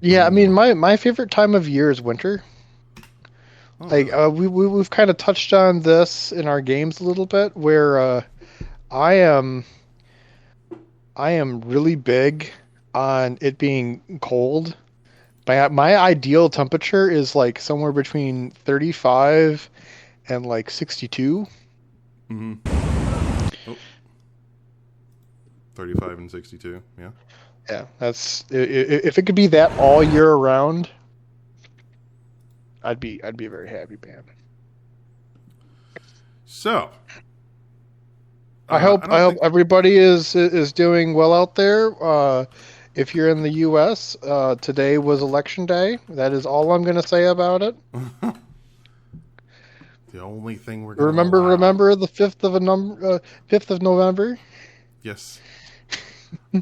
Yeah, I mean, my favorite time of year is winter. Oh, Like, really? we've kind of touched on this in our games a little bit, where I am I am really big on it being cold. My ideal temperature is like somewhere between 35 and like 62. Mm-hmm. Oh, 35 and 62. Yeah. Yeah, if it could be that all year around, I'd be a very happy man. So, I I hope I don't hope think. everybody is doing well out there. If you're in the U.S., today was election day. That is all I'm going to say about it. The only thing we're gonna Remember, allow. remember the 5th of November, Yes.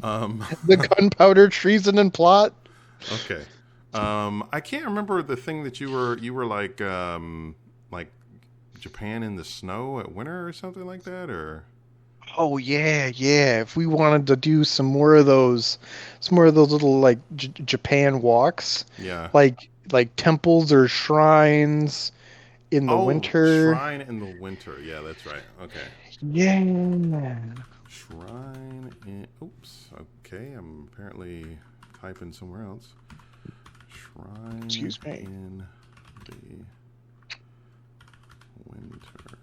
Um. the gunpowder treason and plot. Okay. I can't remember the thing that you were like Japan in the snow at winter or something like that, or Oh yeah, yeah. If we wanted to do some more of those little like Japan walks, yeah. like temples or shrines in the Oh, winter. shrine in the winter. Yeah, that's right. Okay. Yeah. Shrine in. Oops. Okay, I'm apparently typing somewhere else. Shrine Excuse me. in the winter.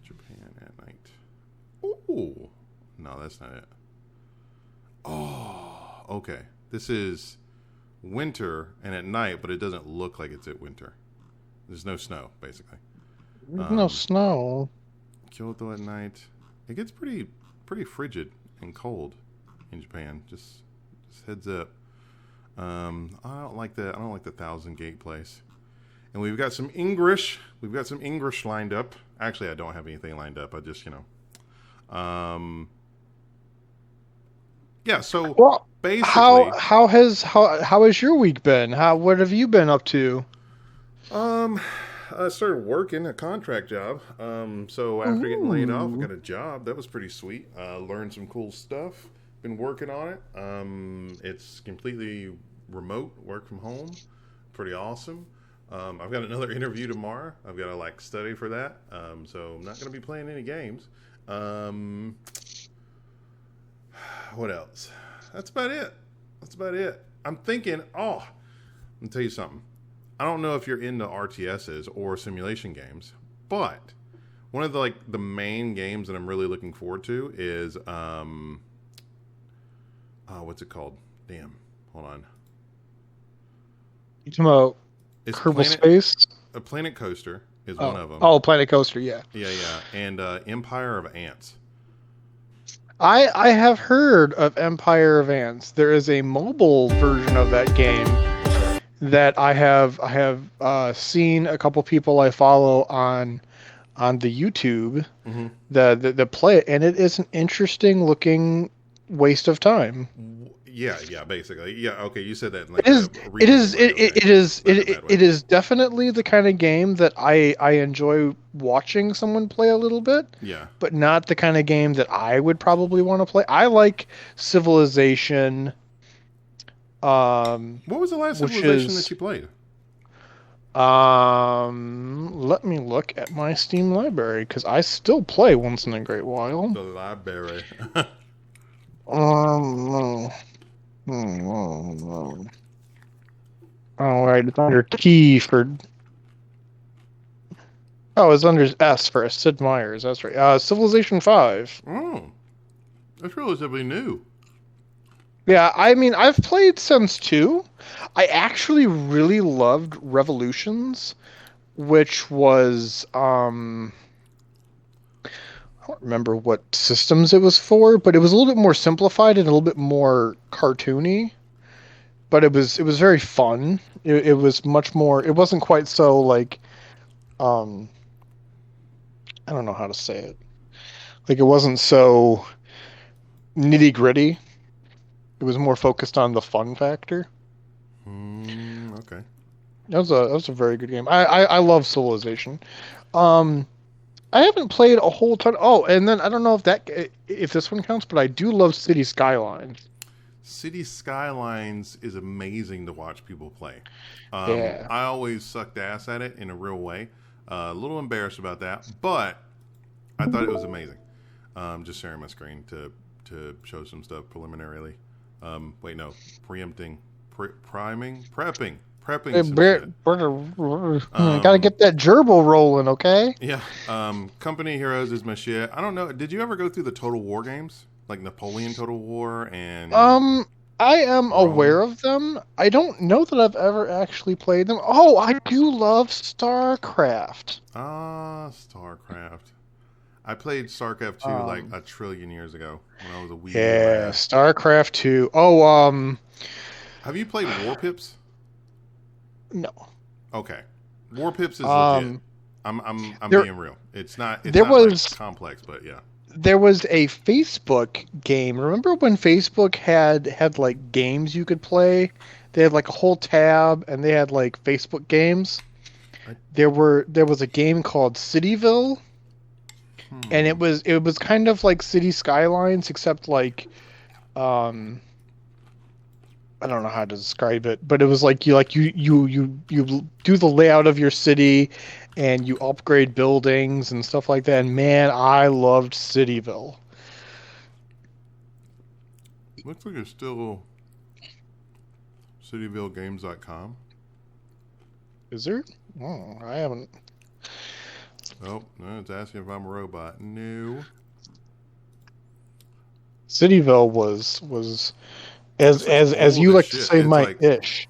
Japan at night. Ooh. No, that's not it. Oh, okay. This is winter and at night, but it doesn't look like it's at winter. There's no snow, basically. There's no Um, snow. Kyoto at night. It gets pretty frigid and cold in Japan. Just heads up. I don't like the Thousand Gate place. And we've got some English. We've got some English lined up. Actually, I don't have anything lined up. I just yeah. So Well, basically, how has your week been? How what have you been up to? um, I started working a contract job. So after getting laid off, I Ooh. got a job. That was pretty sweet. Learned some cool stuff. Been working on it. It's completely remote, work from home. Pretty awesome. I've got another interview tomorrow. I've got to like study for that. So I'm not going to be playing any games. Um, what else? That's about it. That's about it. I'm thinking. Oh, let me tell you something. I don't know if you're into RTSs or simulation games, but one of the main games that I'm really looking forward to is what's it called? Damn, hold on. You talking about It's Kerbal Space? a Planet Coaster is one Oh, of them. oh, Planet Coaster. Yeah, Yeah, yeah, and Empire of Ants. I have heard of Empire of Ants. There is a mobile version of that game that I have seen a couple people I follow on the YouTube Mm-hmm. the play it, and it is an interesting looking waste of time. Yeah, yeah, basically. Yeah, okay, you said that in It like is a reasonable way. Okay, not in a bad way. it is definitely the kind of game that I enjoy watching someone play a little bit, Yeah. but not the kind of game that I would probably want to play. I like Civilization, What was the last which civilization that is you played? let me look at my Steam library because I still play once in a great while. The library. Um, all right, it's under T for. Oh, it's under S for Sid Meier's. That's right. Civilization 5. Oh, that's relatively new. Yeah, I mean, I've played since 2. I actually really loved Revolutions, which was I don't remember what systems it was for, but it was a little bit more simplified and a little bit more cartoony. But it was very fun. It was much more. It wasn't quite so like um I don't know how to say it. Like it wasn't so nitty gritty. It was more focused on the fun factor. Okay. That was a very good game. I love Civilization. Um, I haven't played a whole ton. Oh, and then I don't know if this one counts, but I do love City Skylines. City Skylines is amazing to watch people play. Yeah. I always sucked ass at it in a real way. A little embarrassed about that, but I thought it was amazing. Just sharing my screen to show some stuff preliminarily. Wait, no, prepping some shit. Gotta get that gerbil rolling, okay? Yeah. Company Heroes is my shit. I don't know. Did you ever go through the Total War games? Like Napoleon Total War and I am Rome? aware of them. I don't know that I've ever actually played them. Oh, I do love StarCraft. Ah, StarCraft. I played StarCraft 2 like Um, a trillion years ago when I was a wee little yeah, lad. StarCraft 2. Oh, Have you played War Pips? no. Okay. War Pips is legit. Um, I'm there being real. It's there not like was complex, but yeah. there was a Facebook game. Remember when Facebook had like games you could play? They had like a whole tab and they had like Facebook games. I, There was a game called Cityville, and hmm. it was kind of like City Skylines except like um I don't know how to describe it, but it was like you do the layout of your city and you upgrade buildings and stuff like that. And man, I loved Cityville. Looks like it's still cityvillegames.com. Is there? Oh, I haven't. Oh, no, it's asking if I'm a robot. No. Cityville was This looks as old you as like to shit. say, It's my like, ish.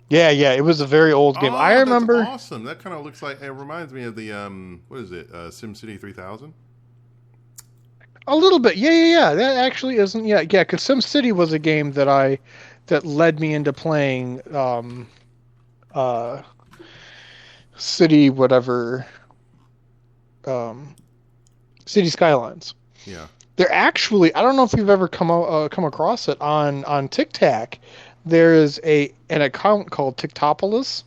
Yeah, yeah, it was a very old game. I oh, that's remember awesome. That kind of looks like, it reminds me of the, what is it, SimCity 3000? a little bit. Yeah, yeah, yeah. That actually isn't. Yeah, yeah. Because SimCity was a game that led me into playing uh City whatever um City Skylines. Yeah. They're actually, I don't know if you've ever come across it on TikTok. There is a an account called TikTopolis,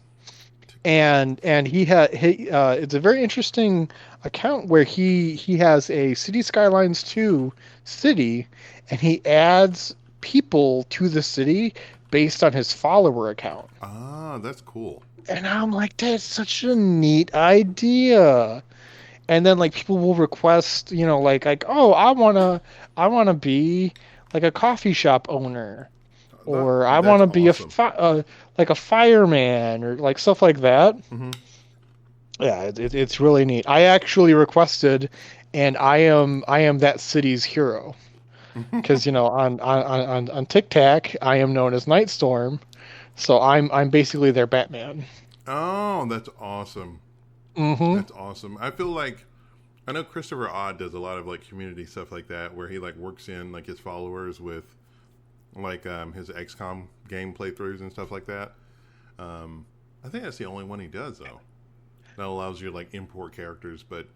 and he it's a very interesting account where he has a City Skylines 2 city, and he adds people to the city based on his follower account. Ah, that's cool. And I'm like, that's such a neat idea. And then like people will request, like oh, I wanna be like a coffee shop owner, or I want That's to be awesome. like a fireman or like stuff like that. Hmm. Yeah, it's really neat. I actually requested, and I am that city's hero because on TikTok I am known as Nightstorm, so I'm basically their Batman. Oh, that's awesome. Mm-hmm. That's awesome. I feel like I know Christopher Odd does a lot of like community stuff like that, where he like works in like his followers with like his XCOM game playthroughs and stuff like that. I think that's the only one he does though. That allows you to like import characters, but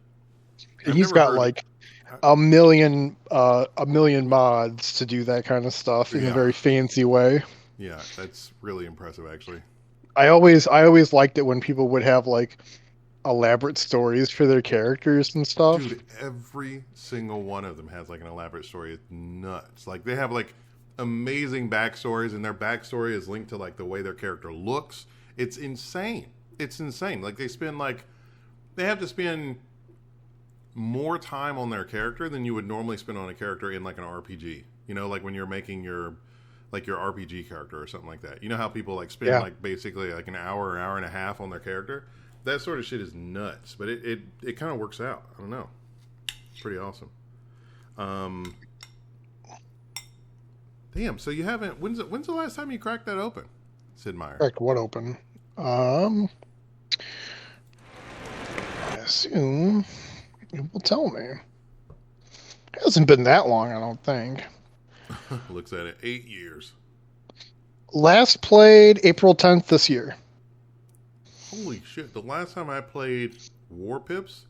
I've He's never got heard. like a million mods to do that kind of stuff in a Yeah, very fancy way. yeah, that's really impressive actually. I always liked it when people would have like elaborate stories for their characters and stuff. Dude, every single one of them has like an elaborate story. It's nuts. Like they have like amazing backstories, and their backstory is linked to like the way their character looks. It's insane. It's insane. Like they have to spend more time on their character than you would normally spend on a character in like an RPG. You know, like when you're making your RPG character or something like that. You know how people like spend Yeah. like basically like an hour and a half on their character? That sort of shit is nuts, but it kind of works out. I don't know. It's pretty awesome. Um, damn. So you haven't? When's the last time you cracked that open, Sid Meier? Correct. What open? Um, I assume it will tell me. It hasn't been that long, I don't think. Looks at it. 8 years. Last played April 10th this year. Holy shit! The last time I played War Pips,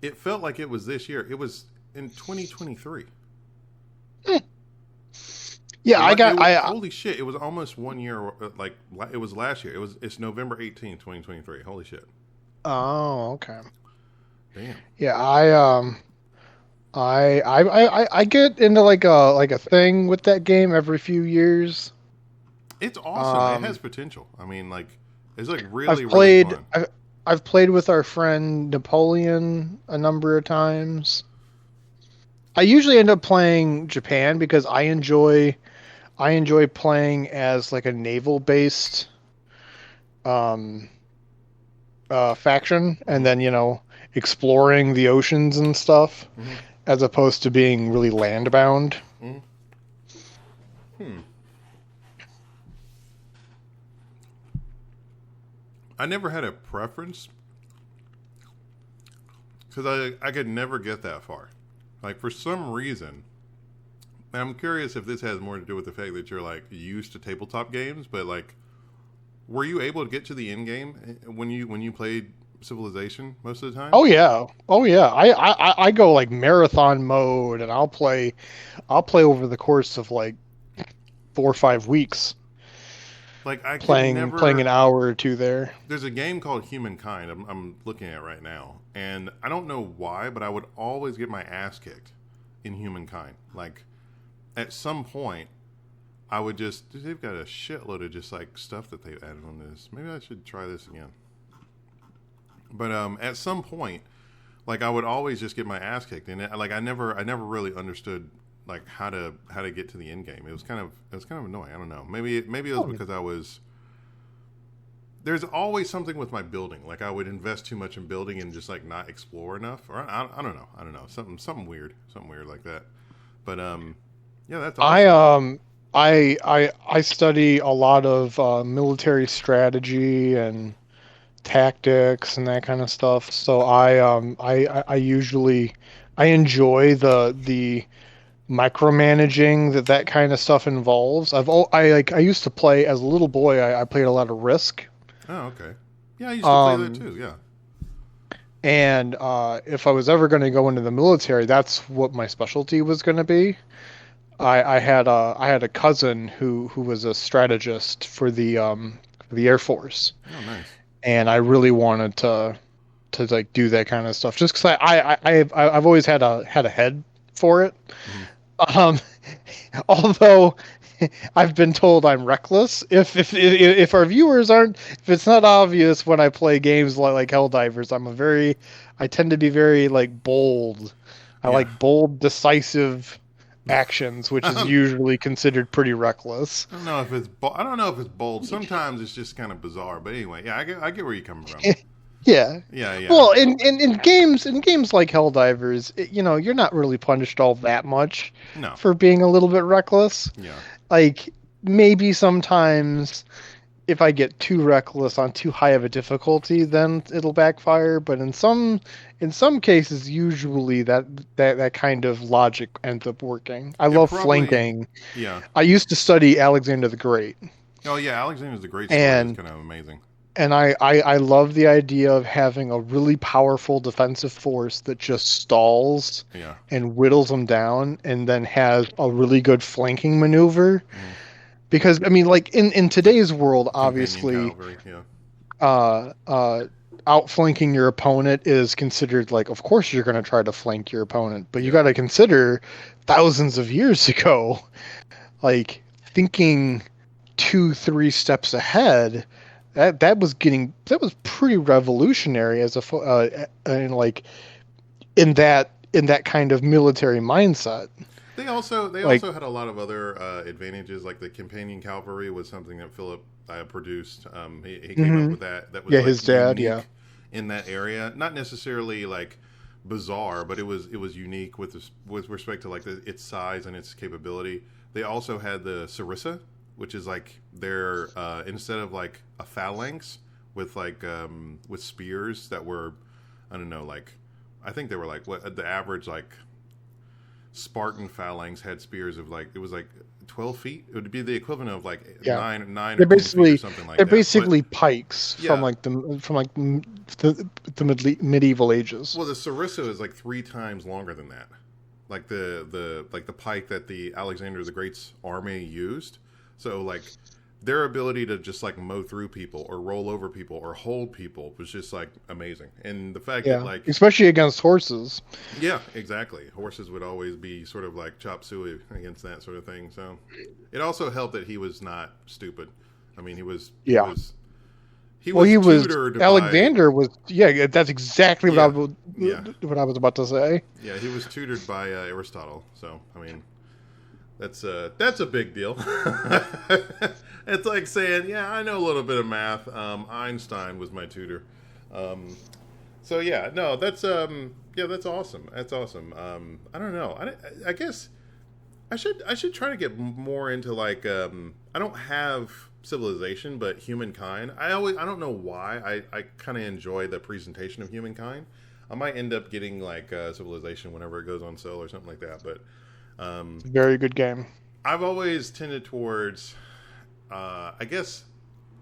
it felt like it was this year. It was in 2023. Hmm. Yeah, Holy shit! It was almost 1 year. Like it was last year. It's November 18th, 2023. Holy shit! oh, okay. Damn. Yeah, I get into like a thing with that game every few years. It's awesome. It has Um, potential. I mean, like, it's like really, I've really played fun. I, I've played with our friend Napoleon a number of times. I usually end up playing Japan because I enjoy playing as like a naval based um faction and Hmm. then exploring the oceans and stuff Hmm. as opposed to being really land bound. Hmm. Hmm. I never had a preference because I could never get that far. Like, for some reason, and I'm curious if this has more to do with the fact that you're like used to tabletop games, but like, were you able to get to the end game when you played Civilization most of the time? Oh yeah. Oh yeah. I go like marathon mode and I'll play over the course of like 4 or 5 weeks, Like, I could playing an never. hour or two there. There's a game called Humankind I'm looking at right now, and I don't know why, but I would always get my ass kicked in Humankind. Like, at some point, I would just. They've got a shitload of just like stuff that they've added on this. Maybe I should try this again. But at some point, like, I would always just get my ass kicked, and like I never really understood like how to get to the end game. It was kind of annoying. I don't know. Maybe it was Oh, because I was. There's always something with my building. Like, I would invest too much in building and just like not explore enough, or I don't know. I don't know. Something weird like that. But yeah, that's I awesome. I study a lot of military strategy and tactics and that kind of stuff. So I usually I enjoy the micromanaging that kind of stuff involves. I used to play as a little boy. I played a lot of Risk. Oh, okay. Yeah, I used to play that Um, too. Yeah. and if I was ever going to go into the military, that's what my specialty was going to be. I had a cousin who was a strategist for the Air Force, Oh, nice. and I really wanted to like do that kind of stuff just because I've always had a head for it. Hmm. Um, although I've been told I'm reckless. If our viewers aren't, if it's not obvious when I play games like Helldivers, I tend to be very like bold. I Yeah. like bold, decisive actions, which is I usually considered pretty reckless. don't know if it's I don't know if it's bold. Sometimes it's just kind of bizarre. But anyway, yeah, I get where you're coming from. Yeah. Yeah, yeah. Well, in games like Helldivers, you're not really punished all that much No. for being a little bit reckless. Yeah. Like maybe sometimes if I get too reckless on too high of a difficulty, then it'll backfire. But in some cases, usually that kind of logic ends up working. I It love probably. flanking. Yeah. I used to study Alexander the Great, Oh, yeah. Alexander's the Great story is and kind of amazing. I love the idea of having a really powerful defensive force that just stalls Yeah. and whittles them down, and then has a really good flanking maneuver. Mm. Because I mean, like in today's world, Companion obviously, cavalry. Yeah. uh, uh, outflanking your opponent is considered like, of course, you're going to try to flank your opponent, but you Yeah. got to consider thousands of years ago, like thinking 2, 3 steps ahead. That was pretty revolutionary as and like in that kind of military mindset. Like, They also had a lot of other advantages. Like, the companion cavalry was something that Philip produced. He came up hmm with that. That was yeah, like his dad, yeah, unique in that area. Not necessarily like bizarre, but it was unique with respect to like its size and its capability. They also had the sarissa, which is like their instead of like a phalanx with spears that were, I don't know, like, I think they were like what the average like Spartan phalanx had spears of like, it was like 12 feet. It would be the equivalent of like yeah. nine or They're 10 feet or basically something like they're that. But basically pikes from yeah, like the medieval ages. well, the sarissa is like 3 times longer than that. Like the pike that the Alexander the Great's army used. So like their ability to just like mow through people or roll over people or hold people was just like amazing. And the fact that Yeah, like, especially against horses. yeah, exactly, horses would always be sort of like chop suey against that sort of thing. So it also helped that he was not stupid. I mean, Yeah. he Well, was he was tutored by, Alexander was yeah. That's exactly yeah, yeah, what I was about to say. yeah, he was tutored by Aristotle. So I mean, that's a big deal. It's like saying, yeah, I know a little bit of math. Einstein was my tutor. Um, so yeah, no, yeah, that's awesome. That's awesome. I don't know. I guess I should try to get more into like I don't have civilization, but humankind. I don't know why I kind of enjoy the presentation of humankind. I might end up getting like civilization whenever it goes on sale or something like that. But um, Very good game. I've always tended towards I guess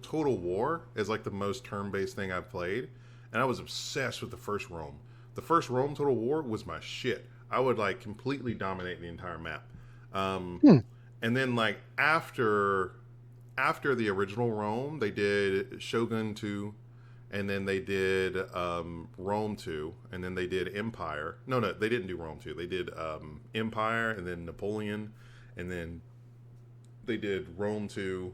Total War is like the most turn-based thing I've played, and I was obsessed with the first Rome. The first Rome Total War was my shit. I would like completely dominate the entire map. Um, Hmm. and then like after the original Rome, they did Shogun 2, and then they did Rome 2, and then they did Empire. No, they didn't do Rome 2. They did Empire, and then Napoleon, and then they did Rome 2,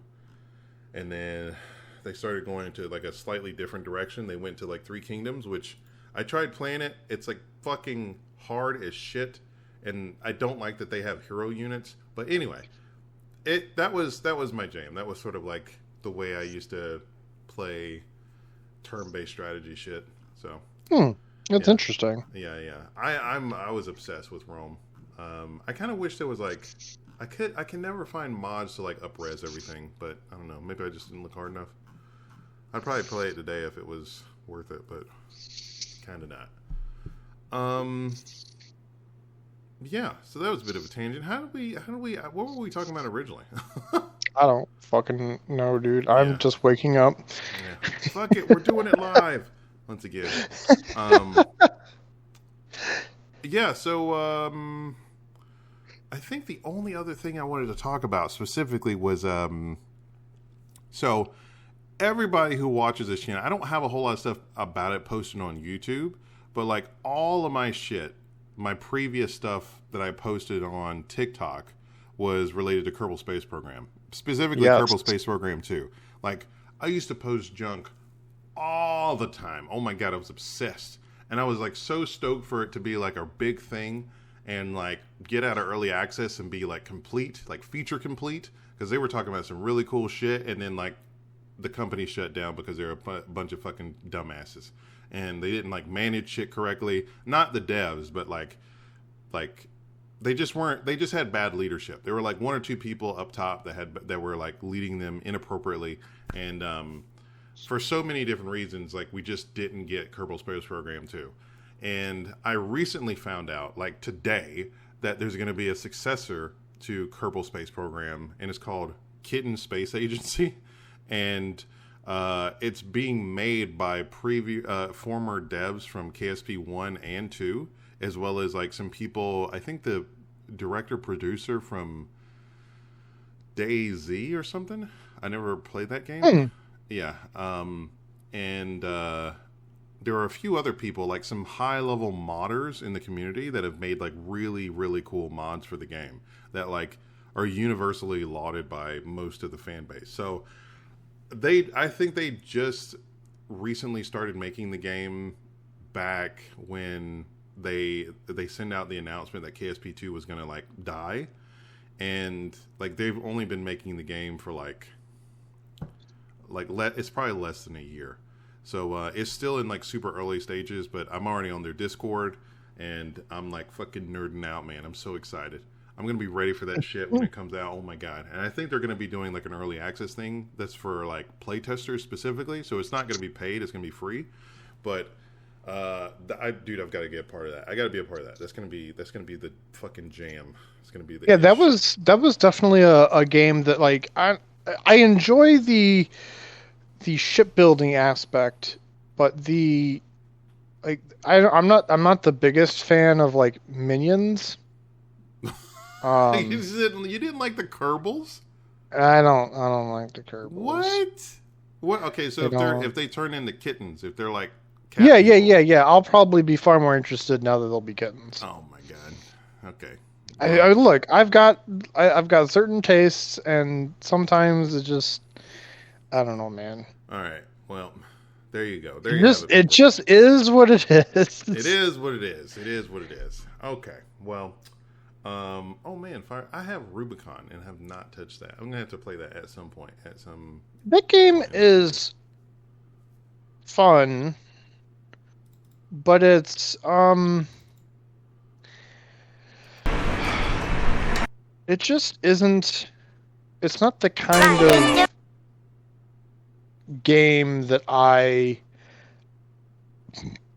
and then they started going into like a slightly different direction. They went to like Three Kingdoms, which I tried playing it. It's like fucking hard as shit, and I don't like that they have hero units. But anyway, that was my jam. That was sort of like the way I used to play turn-based strategy shit. So That's yeah, interesting. yeah. I was obsessed with Rome. I kind of wish there was like I can never find mods to like up-res everything, but I don't know. Maybe I just didn't look hard enough. I'd probably play it today if it was worth it, but kind of not. Yeah. So that was a bit of a tangent. What were we talking about originally? I don't fucking know, dude. Yeah. I'm just waking up. Yeah. Fuck it. We're doing it live once again. Yeah. So I think the only other thing I wanted to talk about specifically was so everybody who watches this channel, I don't have a whole lot of stuff about it posted on YouTube, but like all of my shit, my previous stuff that I posted on TikTok was related to Kerbal Space Program, specifically Yes. Kerbal Space Program 2. Like I used to post junk all the time. Oh my god, I was obsessed. And I was like so stoked for it to be like a big thing and like get out of early access and be like complete, like feature complete, because they were talking about some really cool shit, and then like the company shut down because they're a bunch of fucking dumbasses and they didn't like manage shit correctly. Not the devs, but like they just weren't. They just had bad leadership. There were like one or two people up top that were like leading them inappropriately, and for so many different reasons, like we just didn't get Kerbal Space Program 2. And I recently found out, like today, that there's going to be a successor to Kerbal Space Program, and it's called Kitten Space Agency, and it's being made by former devs from KSP 1 and 2, as well as like some people. I think the director producer from DayZ or something. I never played that game. Yeah. And there are a few other people, like some high level modders in the community that have made like really, really cool mods for the game that like are universally lauded by most of the fan base. So I think they just recently started making the game back when they send out the announcement that KSP2 was going to like die. And like they've only been making the game for it's probably less than a year. So it's still in like super early stages, but I'm already on their Discord and I'm like fucking nerding out, man. I'm so excited. I'm going to be ready for that shit when it comes out. Oh my God. And I think they're going to be doing like an early access thing that's for like playtesters specifically. So it's not going to be paid. It's going to be free. But dude, I've got to get a part of that. I got to be a part of that. That's going to be the fucking jam. It's going to be the Yeah, that was definitely a game that like I enjoy the shipbuilding aspect, but the like I'm not the biggest fan of like minions. You didn't like the Kerbals? I don't like the Kerbals. What? What? Okay, so They don't. if they turn into kittens, if they're like Yeah, cat yeah, people. yeah, yeah. I'll probably be far more interested now that they'll be kittens. Oh my god. Okay. I, Well, I look, I've got certain tastes, and sometimes it just, I don't know, man. all right. Well, there you go. There It you have just, it, it people. just is what it It is. is what it is. It is what it is. Okay. Well, oh man, fire! I have Rubicon and have not touched that. I'm gonna have to play that at some point. At some That game point in the future. is fun, but it just isn't. It's not the kind of game that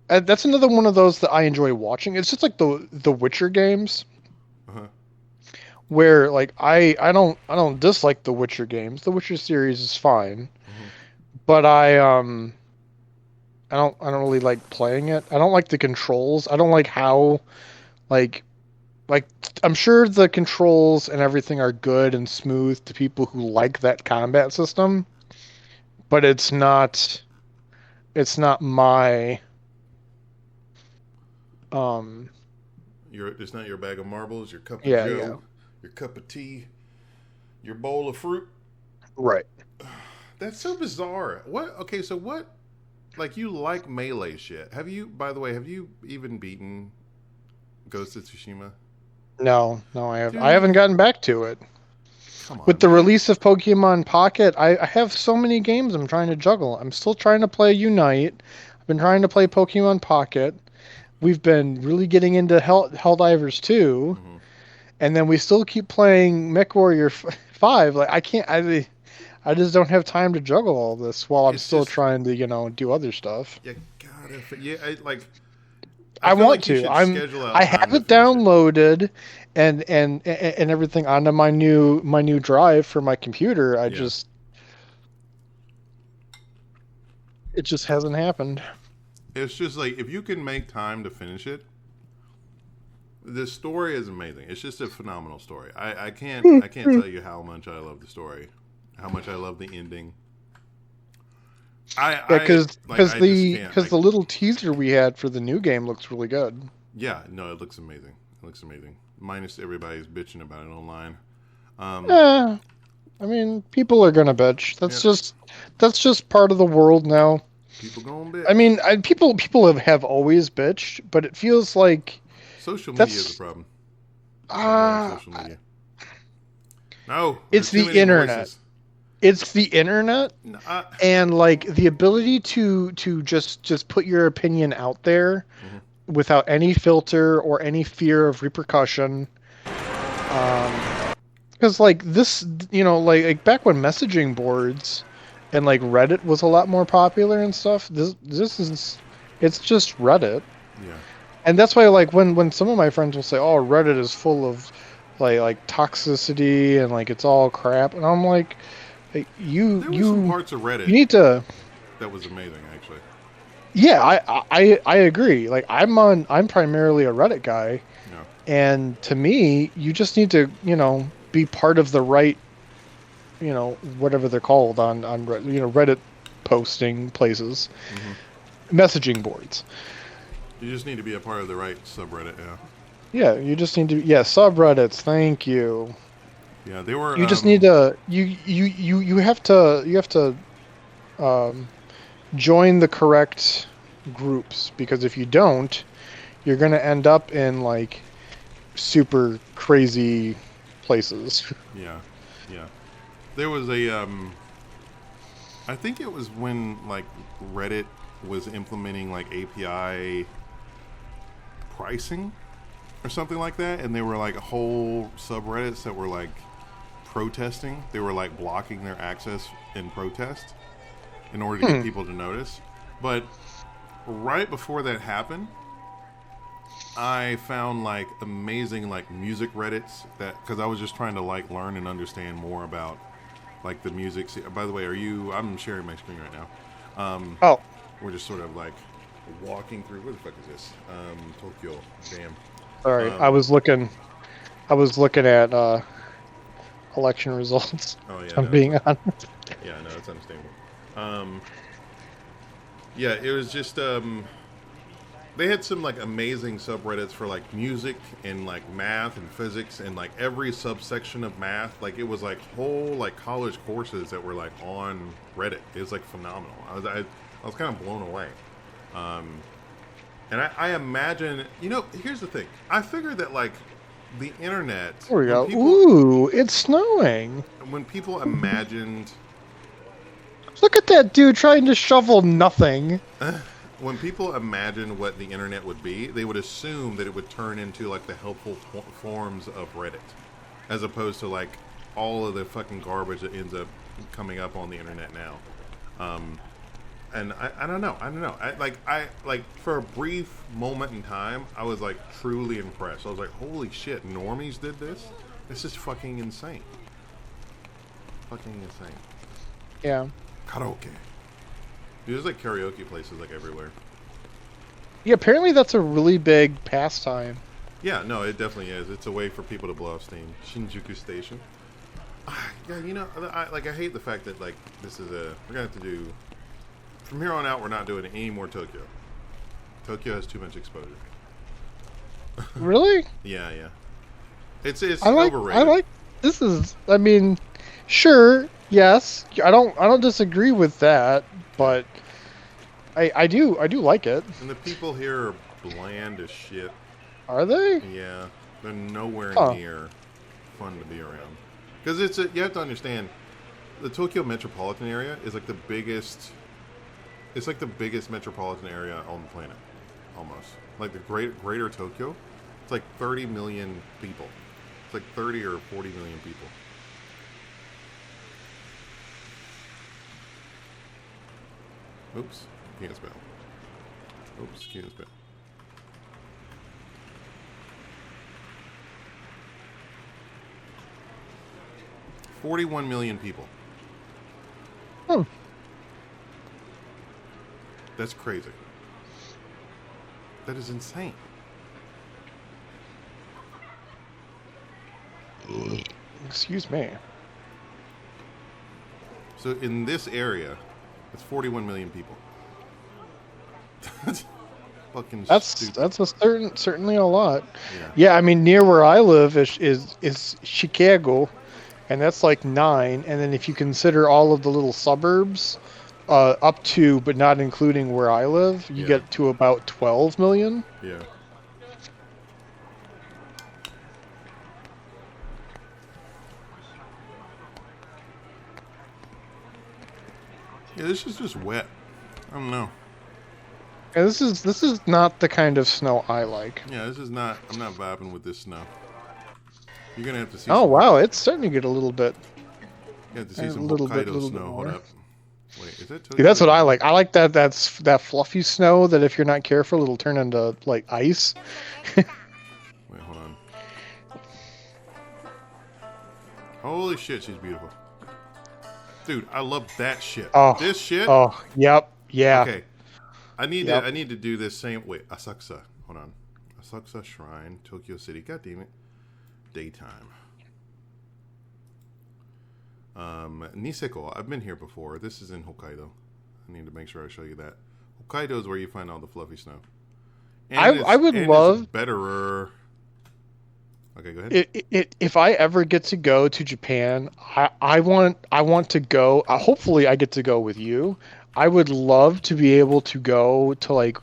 that's another one of those that I enjoy watching. It's just like the Witcher games Uh-huh. where like I don't dislike the Witcher games. The Witcher series is fine, Hmm. but I don't really like playing it. I don't like the controls. I don't like how like like I'm sure the controls and everything are good and smooth to people who like that combat system, but it's not my um It's not your bag of marbles, your cup of yeah, yeah. Joe, your cup of tea, your bowl of fruit. Right. That's so bizarre. What? Okay, so what? Like you like melee shit? Have you? By the way, have you even beaten Ghost of Tsushima? No, no, I Dude, haven't gotten back to it. come With on, the man. release of Pokemon Pocket, I have so many games I'm trying to juggle. I'm still trying to play Unite. I've been trying to play Pokemon Pocket. We've been really getting into Helldivers 2, Hmm. and then we still keep playing MechWarrior 5. Like I just don't have time to juggle all this while I'm It's still just trying to, do other stuff. you gotta. Yeah, I I feel want like you to. should schedule I out have time to it finish it. downloaded and everything onto my new drive for my computer. Yeah. It just hasn't happened. It's just like if you can make time to finish it, the story is amazing. It's just a phenomenal story. I can't tell you how much I love the story, how much I love the ending. Yeah, I like I just can't because like the little teaser we had for the new game looks really good. yeah, no, it looks amazing. It looks amazing. Minus everybody's bitching about it online. Um Yeah, I mean, people are gonna bitch. yeah, That's just part of the world now. people going I bitch. mean, people have always bitched, but it feels like Social media is a that's problem. I blame ah, social media. No, there's it's too the many internet. voices. It's the internet No, and like the ability to just put your opinion out there mhm. without any filter or any fear of repercussion. Because like this, like back when messaging boards and like Reddit was a lot more popular and stuff. This is it's just Reddit, Yeah. and that's why like when some of my friends will say, "Oh, Reddit is full of like toxicity and like it's all crap," and I'm like, hey, you There were some you parts of you Reddit need to. that was amazing, actually. Yeah, I agree. Like I'm primarily a Reddit guy, Yeah. and to me, you just need to be part of the right whatever they're called on Reddit posting places, Hmm. messaging boards. You just need to be a part of the right subreddit. Yeah. Yeah, you just need to subreddits. Thank you. Yeah. They were. You just need to you have to um, join the correct groups because if you don't, you're gonna end up in like super crazy places. Yeah. Yeah. There was a. I think it was when like Reddit was implementing like API pricing or something like that, and there were like whole subreddits that were like protesting. They were like blocking their access in protest in order to get Hmm. people to notice. But right before that happened, I found like amazing like music Reddits that because I was just trying to like learn and understand more about like the music. By the way, are you? I'm sharing my screen right now. Oh, We're just sort of like walking through. Where the fuck is this? Tokyo. Damn. sorry. I Um, was looking. I was looking at election results. Oh yeah, I'm being honest. yeah, no, that's understandable. Yeah, it was just they had some like amazing subreddits for like music and like math and physics and like every subsection of math. Like it was like whole like college courses that were like on Reddit. It was like phenomenal. I was kind of blown away. And I imagine, you know, here's the thing. I figured that like the internet. There we go. Ooh, it's snowing. When people imagined. Look at that dude trying to shovel nothing. When people imagine what the internet would be, they would assume that it would turn into like the helpful forms of Reddit, as opposed to like all of the fucking garbage that ends up coming up on the internet now. And I don't know. I for a brief moment in time, I was like truly impressed. I was like, holy shit, normies did this? This is fucking insane. Fucking insane. Yeah. Karaoke. Dude, there's like karaoke places like everywhere. Yeah, apparently that's a really big pastime. Yeah, no, it definitely is. It's a way for people to blow off steam. Shinjuku Station. Yeah, you know, I hate the fact that like this is we're gonna have to do. From here on out, we're not doing any more Tokyo. Tokyo has too much exposure. Really? Yeah. It's overrated. This is. I mean, sure. Yes, I don't disagree with that, but I do like it. And the people here are bland as shit. Are they? Yeah, they're nowhere near fun to be around. Because you have to understand, the Tokyo metropolitan area is like the biggest. It's like the biggest metropolitan area on the planet, almost. Like the greater Tokyo, it's like 30 million people. It's like 30 or 40 million people. Oops, can't spell. Oops, can't spell. $41 million people. Hmm. That's crazy. That is insane. Excuse me. So in this area, it's 41 million people. That's fucking stupid. That's certainly a lot. Yeah, I mean near where I live is Chicago, and that's like 9. And then if you consider all of the little suburbs, up to but not including where I live, you get to about 12 million. Yeah. Yeah, this is just wet. I don't know. Yeah, this is not the kind of snow I like. Yeah, this is not. I'm not vibing with this snow. You're gonna have to see. Oh wow, it's starting to get a little bit. You have to see some Hokkaido snow. Hold up. Wait, is that? Dude, that's what I like. I like that fluffy snow that if you're not careful, it'll turn into like ice. Wait, hold on. Holy shit, she's beautiful. Dude, I love that shit. Oh, this shit. Oh, yep, yeah. Okay, I need to do this same. Wait, Asakusa. Hold on. Asakusa Shrine, Tokyo City. God damn it. Daytime. Niseko. I've been here before. This is in Hokkaido. I need to make sure I show you that. Hokkaido is where you find all the fluffy snow. And I would love it's betterer. Okay, go ahead. If I ever get to go to Japan, I want to go. Hopefully, I get to go with you. I would love to be able to go to like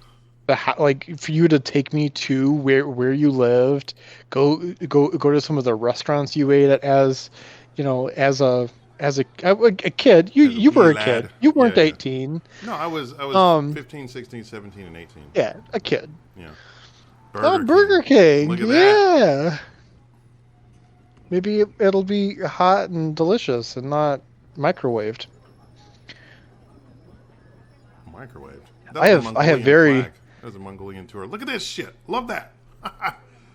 for you to take me to where you lived. Go to some of the restaurants you ate at as a kid. You were a kid. You weren't 18. No, I was 15, 16, 17, and 18. Yeah, a kid. Yeah. Burger King. Look at that. Yeah. Maybe it'll be hot and delicious and not microwaved. Microwaved. I have very. That was a Mongolian tour. Look at this shit. Love that.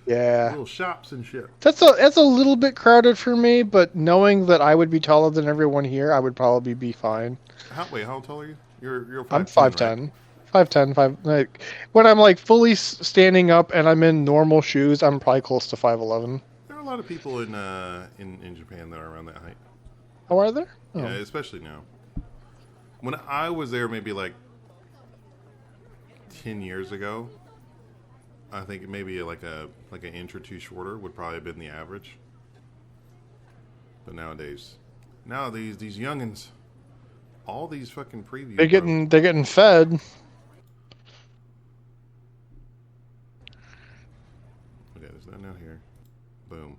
Yeah. Little shops and shit. That's a little bit crowded for me, but knowing that I would be taller than everyone here, I would probably be fine. How tall are you? You're 5'10", I'm 5'10". Right? 5'10", like when I'm like fully standing up and I'm in normal shoes, I'm probably close to 5'11". There are a lot of people in Japan that are around that height. Oh, are there? Oh. Yeah, especially now. When I was there, maybe like 10 years ago, I think maybe like an inch or two shorter would probably have been the average. But nowadays, these youngins, all these fucking previews, they're getting fed. Okay, there's that now here. Boom.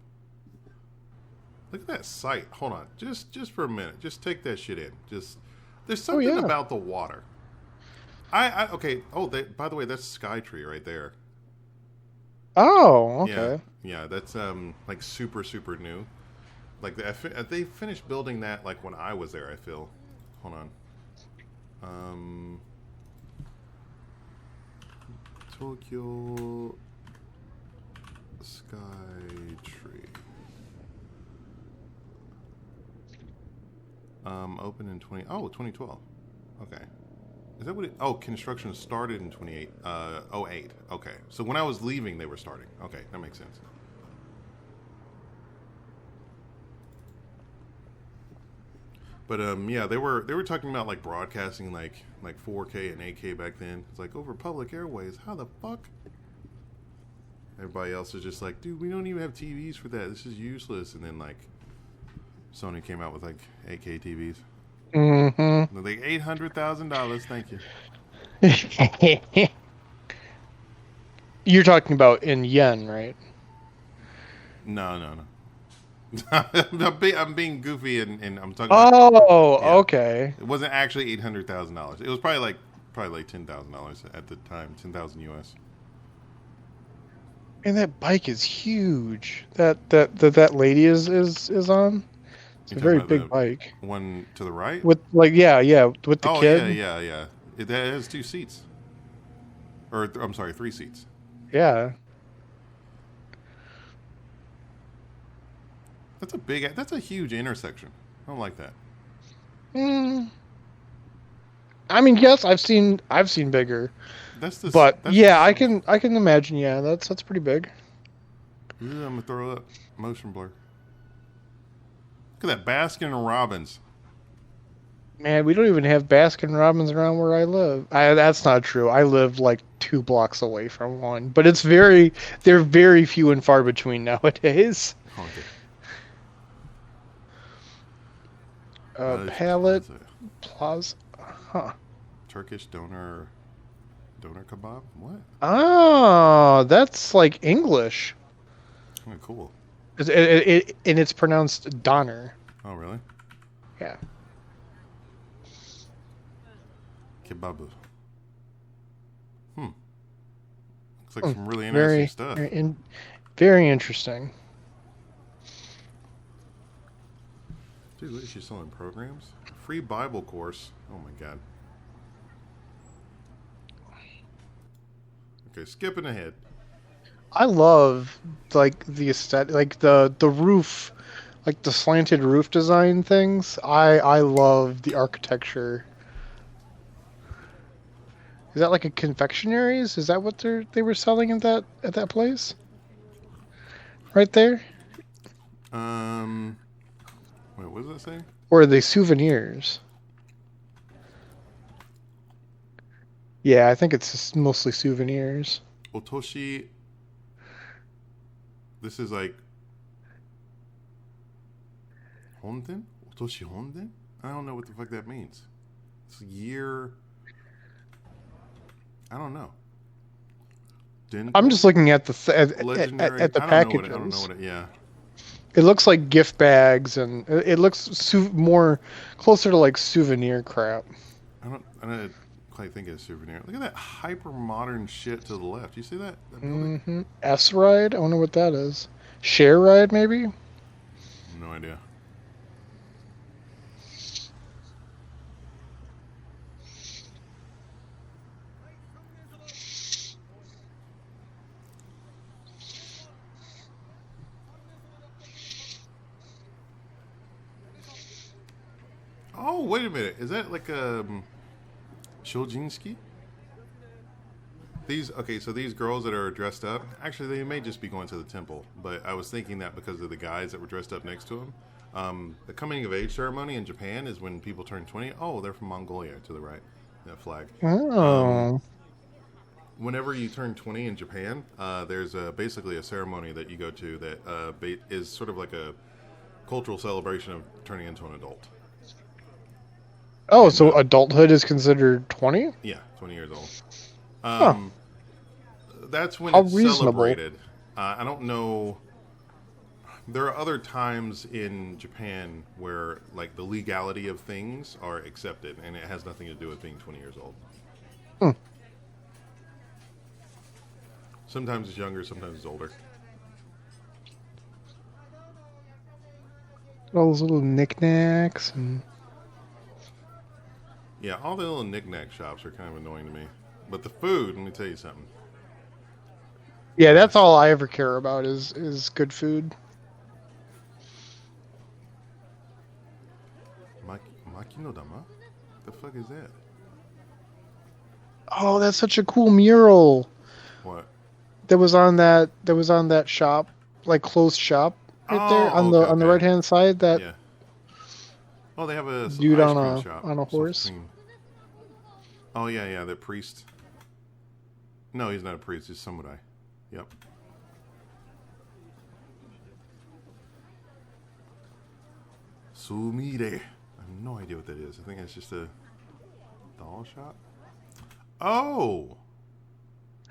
Look at that sight. Hold on, just for a minute. Just take that shit in. There's something about the water. Okay. Oh, by the way, that's Skytree right there. Oh, okay. Yeah, that's like super new. Like they finished building that like when I was there. I feel. Hold on. Tokyo Skytree. Open in 2012. Okay. Is that what it... Oh, construction started in 08. Okay. So when I was leaving, they were starting. Okay, that makes sense. But yeah, they were talking about like broadcasting like 4K and 8K back then. It's like over public airways. How the fuck? Everybody else is just like, dude, we don't even have TVs for that. This is useless. And then like Sony came out with like 8K TVs. Mm-hmm. They're like $800,000. Thank you. You're talking about in yen, right? No. I'm being goofy and I'm talking. Okay. It wasn't actually $800,000. It was probably like $10,000 at the time, 10,000 US. And that bike is huge. That lady is on. It's a very big bike. One to the right? With like with the kid. Yeah. It has 2 seats. Or I'm sorry, 3 seats. Yeah. That's a huge intersection. I don't like that. I mean, yes, I've seen bigger. I can imagine. Yeah, that's pretty big. I'm gonna throw up motion blur. Look at that Baskin Robbins. Man, we don't even have Baskin Robbins around where I live. That's not true. I live like 2 blocks away from one, but they're very few and far between nowadays. Okay. Palette Plaza. Huh. Turkish doner kebab? What? Oh, that's like English. Oh, cool. And it's pronounced Donner. Oh, really? Yeah. Kebabu. Looks like some really interesting stuff. Very interesting. Dude, what is she selling? Programs? Free Bible course. Oh my god. Okay, skipping ahead. I love like the aesthetic, like the roof, like the slanted roof design things. I love the architecture. Is that like a confectionaries? Is that what they were selling at that place? Right there? Wait, what does that say? Or are they souvenirs? Yeah, I think it's mostly souvenirs. Otoshi. This is like Honden? Otoshi Honden? I don't know what the fuck that means. It's year. I don't know. I'm just looking at the legendary. packages. I don't know what it. Yeah. It looks like gift bags, and it looks more closer to like souvenir crap. I don't quite think it's a souvenir. Look at that hyper modern shit to the left. You see that? Mm-hmm. S Ride? I wonder what that is. Share Ride, maybe? No idea. Oh, wait a minute. Is that like Shoujinski? So these girls that are dressed up, actually, they may just be going to the temple. But I was thinking that because of the guys that were dressed up next to them. The coming of age ceremony in Japan is when people turn 20. Oh, they're from Mongolia to the right. That flag. Oh. Whenever you turn 20 in Japan, there's basically a ceremony that you go to that is sort of like a cultural celebration of turning into an adult. Oh, and, so adulthood is considered 20? Yeah, 20 years old. That's when it's celebrated. I don't know. There are other times in Japan where, like, the legality of things are accepted, and it has nothing to do with being 20 years old. Sometimes it's younger, sometimes it's older. All those little knickknacks and... Yeah, all the little knickknack shops are kind of annoying to me. But the food, let me tell you something. Yeah, that's all I ever care about is good food. Makinodama? The fuck is that? Oh, that's such a cool mural. What? That was on that shop, like closed shop right there on the right hand side. That yeah. Oh, they have a dude ice on cream shop. a horse. Oh yeah, the priest. No, he's not a priest. He's samurai. Yep. Sumire. I have no idea what that is. I think it's just a doll shop. Oh.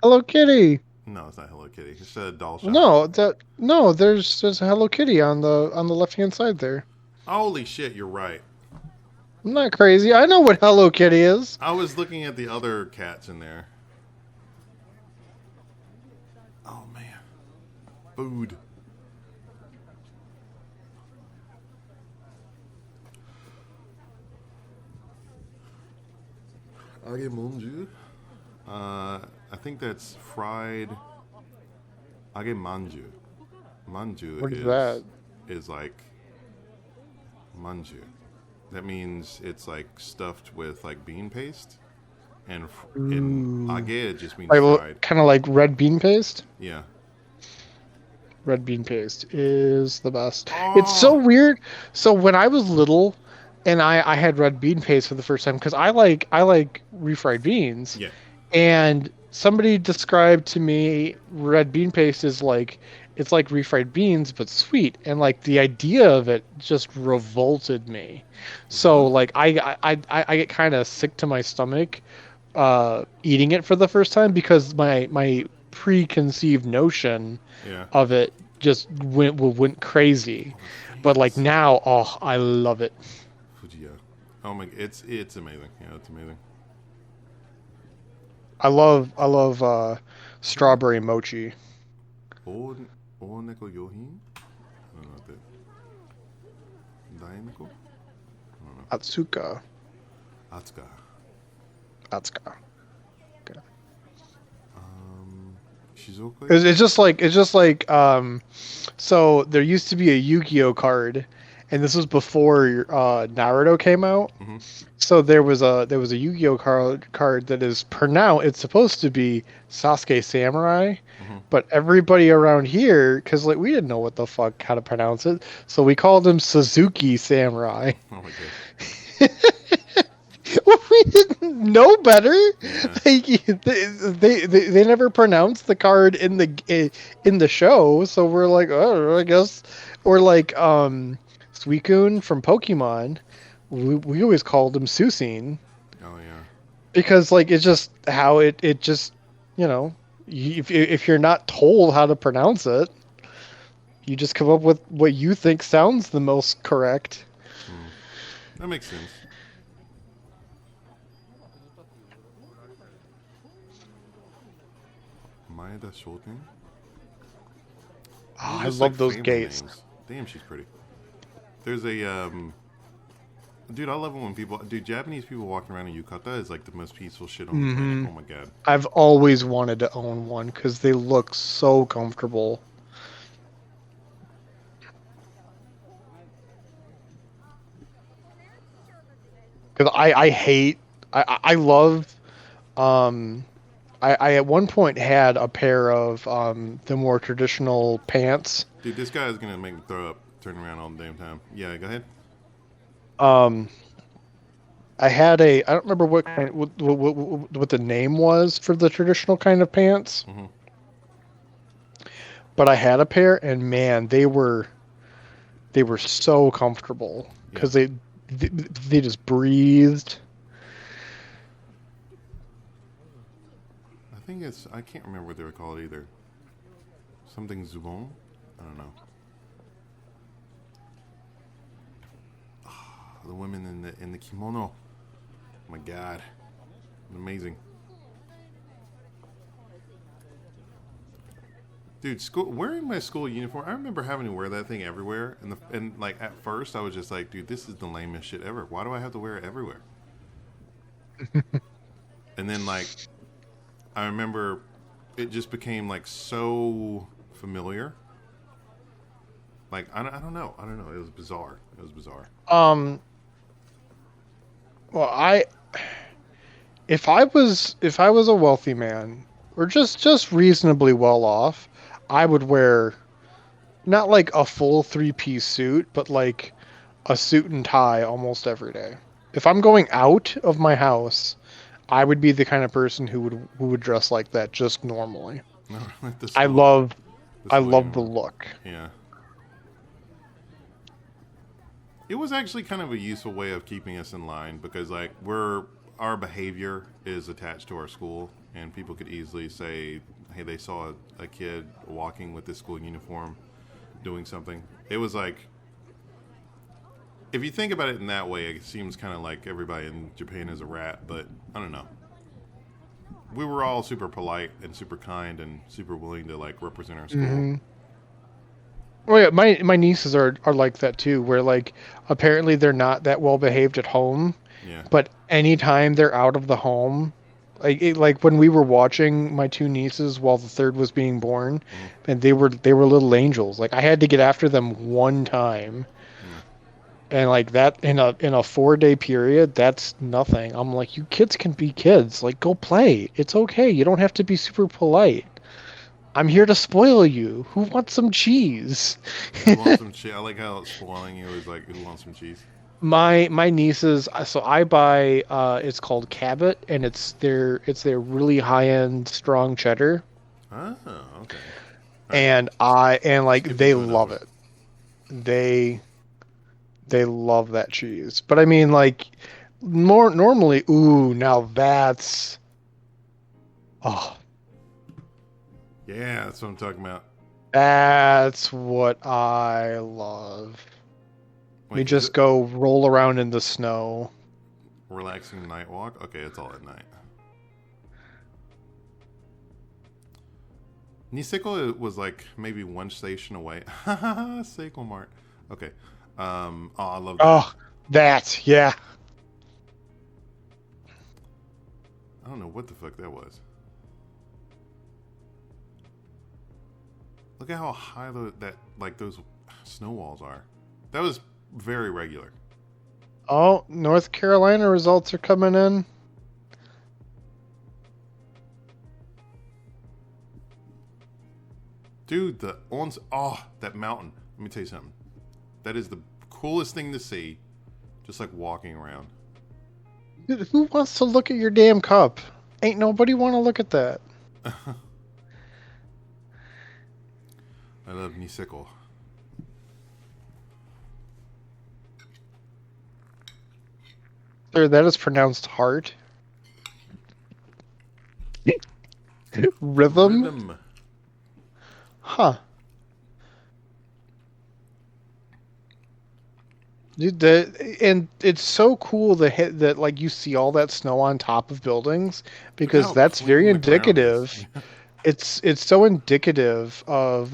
Hello Kitty. No, it's not Hello Kitty. It's a doll shop. No, there's a Hello Kitty on the left hand side there. Holy shit, you're right. I'm not crazy. I know what Hello Kitty is. I was looking at the other cats in there. Oh man. Food. Age manju. I think that's fried age manju. Manju What is that? Is like manju. That means it's like stuffed with like bean paste, and age just means fried. Kind of like red bean paste. Yeah. Red bean paste is the best. Oh. It's so weird. So when I was little, and I had red bean paste for the first time because I like refried beans. Yeah. And somebody described to me red bean paste is like it's like refried beans but sweet, and like the idea of it just revolted me. So like I get kind of sick to my stomach eating it for the first time because my preconceived notion of it just went crazy. But like now, I love it. Oh my, it's amazing. Yeah, it's amazing. I love strawberry mochi. O neko yohin? I don't know what that. Daineko? I don't know. Atsuka. Atsuka. Okay. Shizuoka? It's just like so there used to be a Yu-Gi-Oh card, and this was before Naruto came out. Mm-hmm. So there was a Yu-Gi-Oh card that is pronounced. It's supposed to be Sasuke Samurai, but everybody around here, because like we didn't know what the fuck how to pronounce it, so we called him Suzuki Samurai. Oh my god. Well, we didn't know better. Yeah. They never pronounced the card in the show, so we're like, oh, I guess, or like Suicune from Pokemon. We always called him Susine. Oh yeah. Because like it's just how it just, you know, if you're not told how to pronounce it, you just come up with what you think sounds the most correct. That makes sense. Maeda Shoten. Oh, I love those gates. Names. Damn, she's pretty. There's a dude, I love it when Japanese people walking around in yukata is like the most peaceful shit on the planet. Oh my god. I've always wanted to own one because they look so comfortable. Because I love I at one point had a pair of the more traditional pants. Dude, this guy is gonna make me throw up. Turn around all the damn time. Yeah, go ahead. Um, I had I don't remember what the name was for the traditional kind of pants, Mm-hmm. but I had a pair, and man, they were so comfortable Yeah. because they just breathed. I think it's. I can't remember what they were called either. Something Zubon? I don't know. The women in the kimono. Oh my God, amazing. Dude, school wearing my school uniform. I remember having to wear that thing everywhere, and like at first I was just like, dude, this is the lamest shit ever. Why do I have to wear it everywhere? And then like I remember it just became like so familiar. Like I don't know. It was bizarre. It was bizarre. Um, well, if I was a wealthy man or just reasonably well off, I would wear not like a full three-piece suit, but like a suit and tie almost every day. If I'm going out of my house, I would be the kind of person who would dress like that just normally. No, like I love the I school love the uniform. look. Yeah. It was actually kind of a useful way of keeping us in line because like our behavior is attached to our school and people could easily say, hey, they saw a kid walking with this school uniform doing something. It was like if you think about it in that way, it seems kind of like everybody in Japan is a rat, but I don't know. We were all super polite and super kind and super willing to like represent our school. Hmm. Well, yeah, my nieces are like that too, where like apparently they're not that well behaved at home, Yeah. but anytime they're out of the home, like when we were watching my two nieces while the third was being born, Mm, and they were little angels. Like I had to get after them one time, yeah. and like that in a 4 day period, that's nothing. I'm like, you kids can be kids. Like go play. It's okay. You don't have to be super polite. I'm here to spoil you. Who wants some cheese? Who wants some cheese? I like how it's spoiling you is like, who wants some cheese? My nieces, so I buy it's called Cabot, and it's their really high end strong cheddar, Oh, okay. All right. and like Skip they into another love one. it. They they love that cheese. But I mean like more normally, ooh, now oh, Yeah, that's what I'm talking about. that's what I love. We Wait, is just it go roll around in the snow. relaxing night walk? Okay, it's all at night. Niseko was like maybe one station away. Seiko Mart. Okay. Oh, I love that. Oh, that, yeah. I don't know what the fuck that was. Look at how high that like those snow walls are. That was very regular. Oh, North Carolina results are coming in. Dude, that mountain. Let me tell you something. That is the coolest thing to see. Just like walking around. Dude, who wants to look at your damn cup? Ain't nobody want to look at that. I love Niseko. Sir, that is pronounced heart. Rhythm? Rhythm. Huh. Dude, and it's so cool that like you see all that snow on top of buildings Look at because how that's very clean the ground is. indicative. It's so indicative of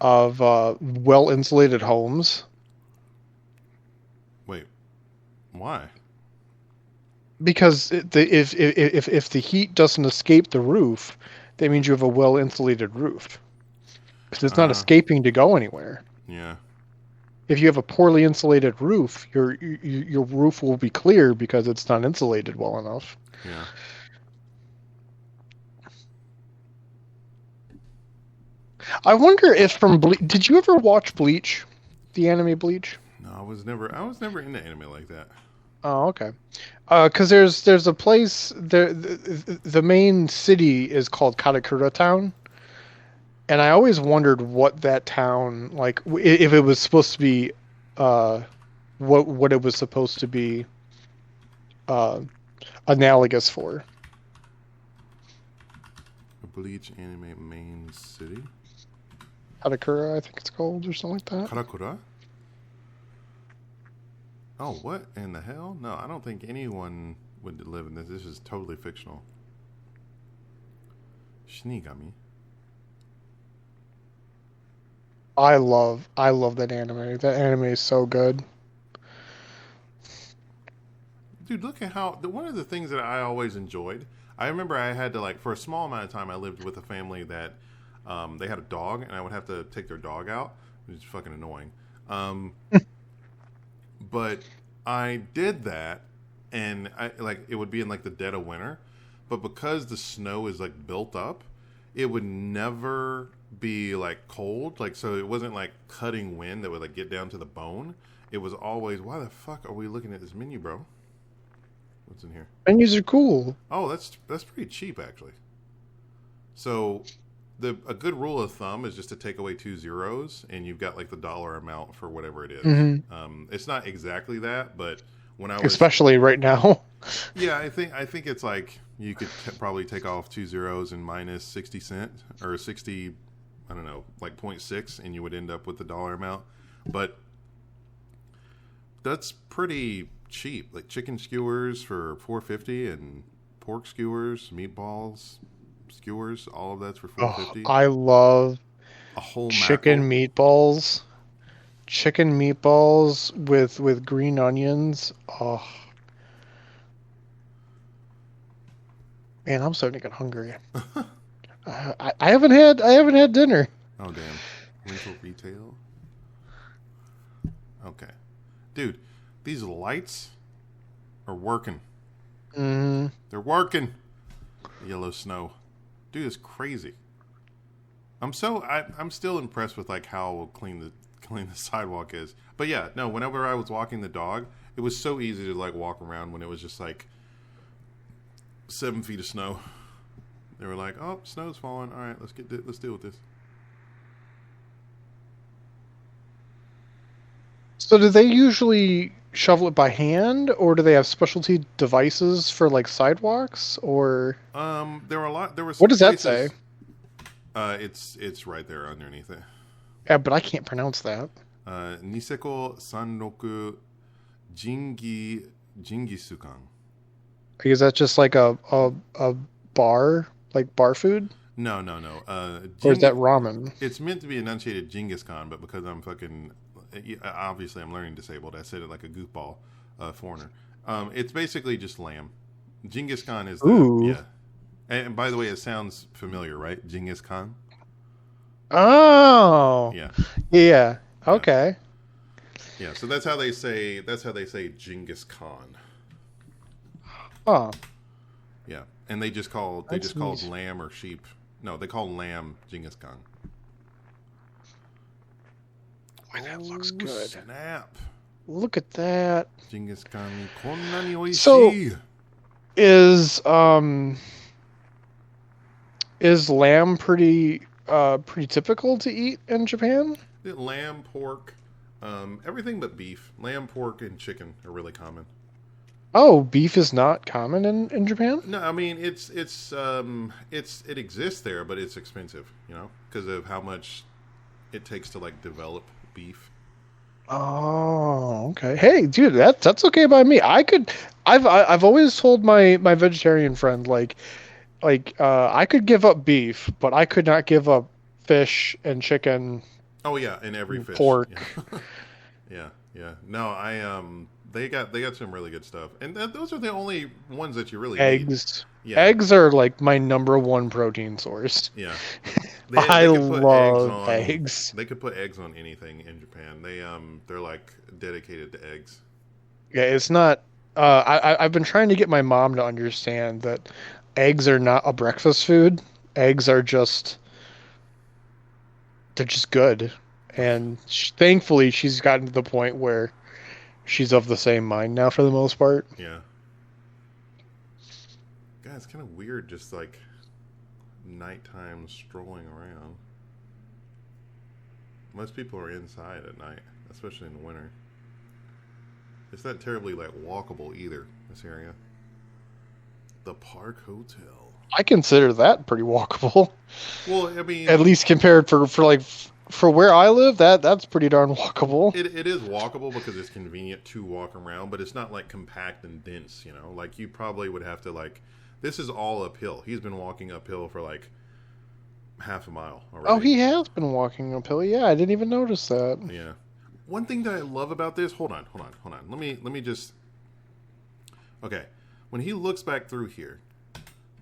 well insulated homes Wait, why? because if the heat doesn't escape the roof, that means you have a well insulated roof because it's not Uh, escaping to go anywhere. yeah. If you have a poorly insulated roof, your roof will be clear because it's not insulated well enough. Yeah. I wonder if from did you ever watch Bleach, the anime Bleach? No, I was never into anime like that. Oh, okay. Because there's a place there. The main city is called Katakura Town, and I always wondered what that town like if it was supposed to be, uh, what it was supposed to be, uh, analogous for. Bleach anime main city. Katakura, I think it's called, or something like that. Karakura? Oh, what in the hell? No, I don't think anyone would live in this. This is totally fictional. Shinigami. I love that anime. That anime is so good. Dude, look at how one of the things that I always enjoyed. I remember I had to like for a small amount of time. I lived with a family that they had a dog, and I would have to take their dog out, which is fucking annoying. Um, but I did that, and I like it would be in like the dead of winter, but because the snow is like built up, it would never be like cold. Like so, it wasn't like cutting wind that would like get down to the bone. It was always, why the fuck are we looking at this menu, bro? What's in here? Menus are cool. Oh, that's pretty cheap actually. So a good rule of thumb is just to take away 2 zeros, and you've got like the dollar amount for whatever it is. It's not exactly that, but when I was Especially right now. yeah, I think it's like you could probably take off 2 zeros and minus 60 cent or 60, I don't know, like 0.6, and you would end up with the dollar amount. But that's pretty cheap. Like chicken skewers for $4.50 and pork skewers, meatballs, skewers, all of that's for Oh, $4.50. I love A whole chicken mackerel. meatballs. Chicken meatballs with green onions. Oh, man, I'm starting to get hungry. I haven't had dinner. Oh damn. Rental retail. Okay. Dude, these lights are working. Mm, They're working. Yellow snow. Dude, it's crazy. I'm still impressed with like how clean the sidewalk is. But yeah, no, whenever I was walking the dog, it was so easy to like walk around when it was just like 7 feet of snow. They were like, "Oh, snow's falling. All right, let's deal with this." so do they usually shovel it by hand, or do they have specialty devices for like sidewalks, or There were a lot. There were what some does that say? places. It's right there underneath it. Yeah, but I can't pronounce that. Niseko Sanroku Jingisukan. Is that just like a bar, like bar food, No, no, no. or is that ramen? It's meant to be enunciated Genghis Khan, but because I'm obviously I'm learning disabled, I said it like a goofball foreigner. It's basically just lamb. Genghis Khan is the Ooh. yeah. And by the way, it sounds familiar, right? Genghis Khan. Oh. Yeah, Yeah. yeah, Okay. yeah. So that's how they say. That's how they say Genghis Khan. Oh, Yeah, and they that's just called neat. lamb or sheep. No, they call lamb Genghis Khan. Boy, that looks Oh good. snap! Look at that. Genghis Khan, konna ni So oishii. is um is lamb pretty typical to eat in Japan? Lamb, pork, everything but beef. Lamb, pork, and chicken are really common. Oh, beef is not common in Japan? No, I mean it exists there, but it's expensive. You know, because of how much it takes to like develop beef. Oh, okay. Hey, dude, that's okay by me. I've always told my vegetarian friend I could give up beef, but I could not give up fish and chicken, Oh yeah, and every and fish. pork, Yeah, yeah, yeah. No, they got some really good stuff, and those are the only ones that you really need. eggs. Yeah, Eggs are like my number one protein source. yeah. I They could put eggs love on. eggs. They could put eggs on anything in Japan. They're like dedicated to eggs. Yeah, it's not. I've been trying to get my mom to understand that eggs are not a breakfast food. Eggs are just they're just good. And thankfully, she's gotten to the point where she's of the same mind now for the most part. Yeah. God, it's kind of weird just like nighttime strolling around. Most people are inside at night, especially in the winter. It's not terribly like walkable either, this area. The Park Hotel. I consider that pretty walkable. Well, I At mean, least compared for where I live, that's pretty darn walkable. it is walkable because it's convenient to walk around, but it's not like compact and dense, you know? Like you probably would have to like this is all uphill. He's been walking uphill for like half a mile Oh, already. he has been walking uphill. Yeah, I didn't even notice that. Yeah. One thing that I love about this, hold on. Let me just okay. When he looks back through here,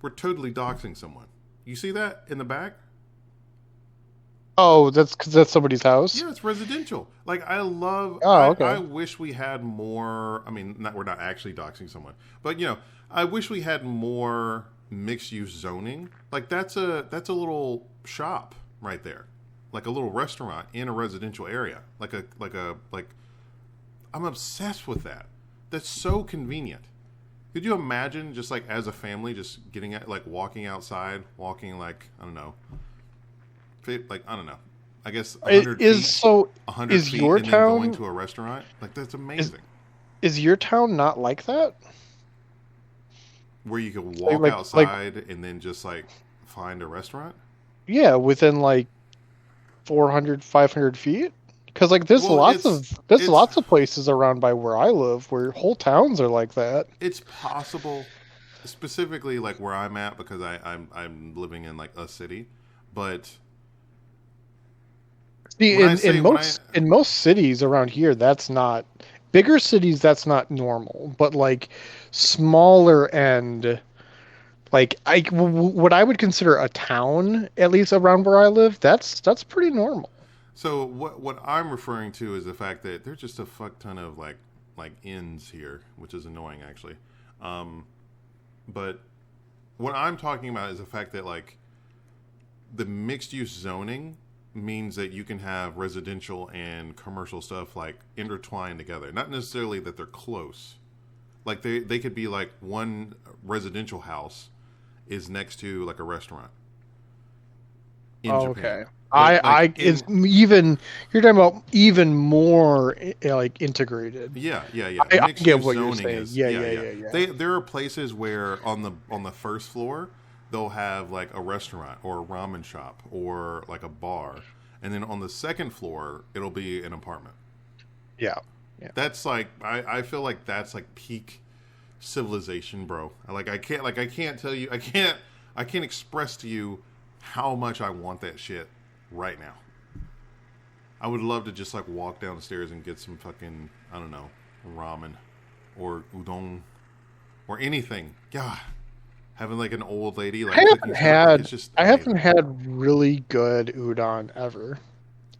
we're totally doxing someone. You see that in the back? Oh, that's because that's somebody's house. Yeah, it's residential. Like I love. Oh, I okay. wish we had more. I mean, not we're not actually doxing someone, but you know, I wish we had more mixed use zoning. Like that's a little shop right there, like a little restaurant in a residential area. Like I'm obsessed with that. That's so convenient. Could you imagine just like as a family just getting at like walking outside, walking like I don't know, like I don't know. I guess It 100 is feet, so. 100 Is feet, your and then going town to a restaurant. Like that's is amazing. is your town not like that? Where you could Like walk like outside and then just like find a restaurant. yeah, within like 400, 500 feet. Because like Well, there's it's lots of places around by where I live where whole towns are like that. it's possible, specifically like where I'm at because I'm living in like a city, but See, when I say when I in most cities around here, that's not bigger cities. That's not normal, but like smaller and like what I would consider a town, at least around where I live, that's pretty normal. so what I'm referring to is the fact that there's just a fuck ton of like inns here, which is annoying actually. Um, but what I'm talking about is the fact that like the mixed use zoning means that you can have residential and commercial stuff like intertwined together. Not necessarily that they're close. Like they could be like one residential house is next to like a restaurant in Japan. Okay. But like I it's even you're talking about even more like integrated. yeah. I Mixed get use what you're zoning saying. is Yeah, yeah, yeah, yeah. yeah, yeah. There are places where on the first floor they'll have like a restaurant or a ramen shop or like a bar, and then on the second floor it'll be an apartment. Yeah. Yeah. That's like I feel like that's like peak civilization, bro. I can't tell you I can't express to you how much I want that shit right now. I would love to just like walk downstairs and get some fucking I don't know ramen or udon or anything. God, having like an old lady like cooking stuff like it's just I haven't amazing. had really good udon ever.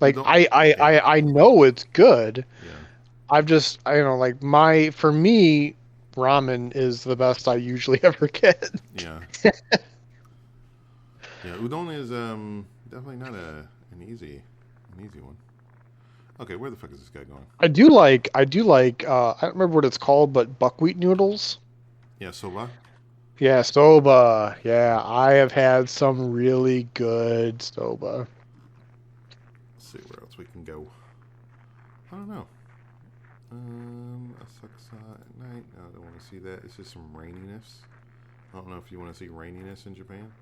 Like Udon, yeah, I know it's good. yeah, I don't know like my for me ramen is the best I usually ever get. yeah, yeah. Udon is definitely not an easy one. Okay, where the fuck is this guy going? I do like I don't remember what it's called, but buckwheat noodles. Yeah, soba. Yeah, soba. Yeah, I have had some really good soba. Let's see where else we can go. I don't know. Asakusa at night. No, I don't want to see that. It's just some raininess. I don't know if you want to see raininess in Japan.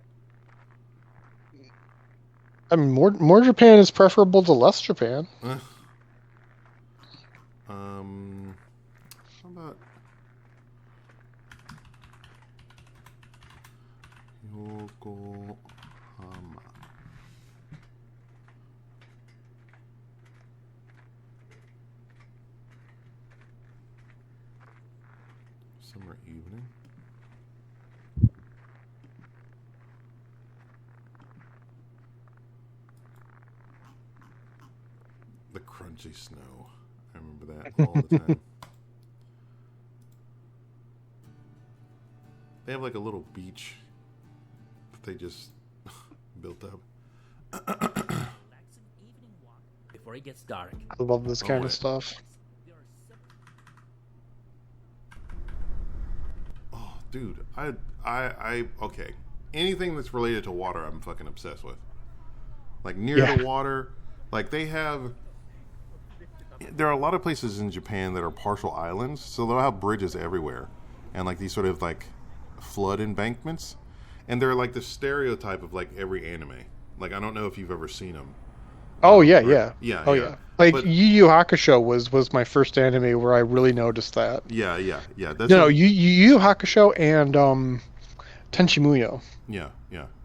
I mean, more Japan is preferable to less Japan. Um, how about Yokohama? Summer evening. The crunchy snow. I remember that all the time. They have like a little beach that they just built up. before it gets dark. I love this kind of wait. stuff. Oh, dude, I okay. Anything that's related to water, I'm fucking obsessed with. Like near the water, like they have. There are a lot of places in Japan that are partial islands, so they'll have bridges everywhere, and like these sort of like flood embankments, and they're like the stereotype of like every anime. Like I don't know if you've ever seen them. Oh yeah, Right? yeah. Yeah, Oh yeah. yeah. Like But Yu Yu Hakusho was my first anime where I really noticed that. yeah. That's No, Yu Yu Hakusho and Tenchi Muyo. yeah.